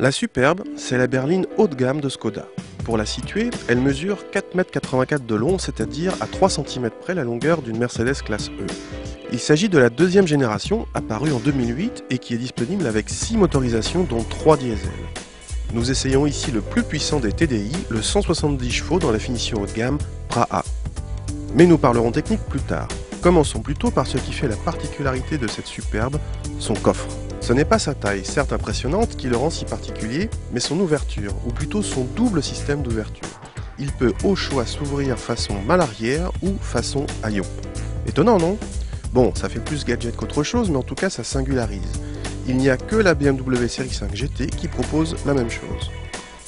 La Superbe, c'est la berline haut de gamme de Skoda. Pour la situer, elle mesure 4,84 m de long, c'est-à-dire à 3 cm près la longueur d'une Mercedes classe E. Il s'agit de la deuxième génération, apparue en 2008 et qui est disponible avec 6 motorisations dont 3 diesel. Nous essayons ici le plus puissant des TDI, le 170 chevaux dans la finition haut de gamme PRA-A. Mais nous parlerons technique plus tard. Commençons plutôt par ce qui fait la particularité de cette Superbe, son coffre. Ce n'est pas sa taille, certes impressionnante, qui le rend si particulier, mais son ouverture, ou plutôt son double système d'ouverture. Il peut au choix s'ouvrir façon malle arrière ou façon haillon. Étonnant, non? Bon, ça fait plus gadget qu'autre chose, mais en tout cas ça singularise. Il n'y a que la BMW série 5 GT qui propose la même chose.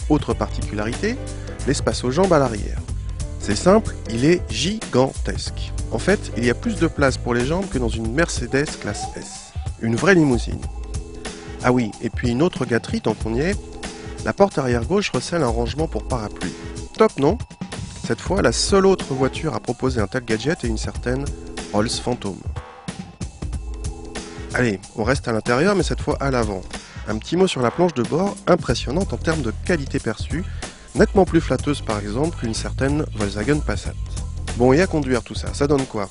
Autre particularité, l'espace aux jambes à l'arrière. C'est simple, il est gigantesque. En fait, il y a plus de place pour les jambes que dans une Mercedes classe S. Une vraie limousine. Ah oui, et puis une autre gâterie tant qu'on y est, la porte arrière gauche recèle un rangement pour parapluie. Top, non? Cette fois, la seule autre voiture à proposer un tel gadget est une certaine Rolls Phantom. Allez, on reste à l'intérieur, mais cette fois à l'avant. Un petit mot sur la planche de bord, impressionnante en termes de qualité perçue, nettement plus flatteuse par exemple qu'une certaine Volkswagen Passat. Bon, et à conduire tout ça, ça donne quoi?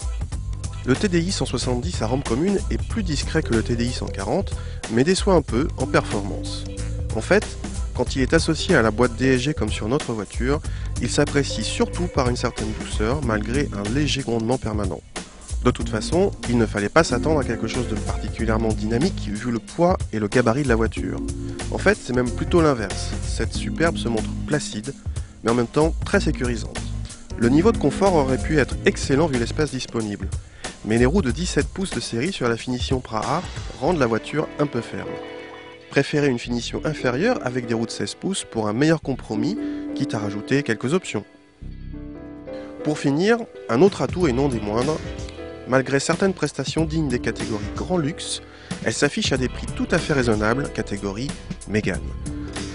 Le TDI 170 à rampe commune est plus discret que le TDI 140, mais déçoit un peu en performance. En fait, quand il est associé à la boîte DSG comme sur notre voiture, il s'apprécie surtout par une certaine douceur malgré un léger grondement permanent. De toute façon, il ne fallait pas s'attendre à quelque chose de particulièrement dynamique vu le poids et le gabarit de la voiture. En fait, c'est même plutôt l'inverse. Cette Superbe se montre placide, mais en même temps très sécurisante. Le niveau de confort aurait pu être excellent vu l'espace disponible, mais les roues de 17 pouces de série sur la finition PRA-A rendent la voiture un peu ferme. Préférez une finition inférieure avec des roues de 16 pouces pour un meilleur compromis, quitte à rajouter quelques options. Pour finir, un autre atout et non des moindres, malgré certaines prestations dignes des catégories grand luxe, elle s'affiche à des prix tout à fait raisonnables, catégorie Mégane.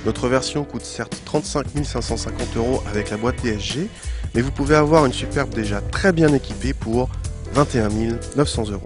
Notre version coûte certes 35 550 € avec la boîte DSG, mais vous pouvez avoir une Superbe déjà très bien équipée pour 21 900 €.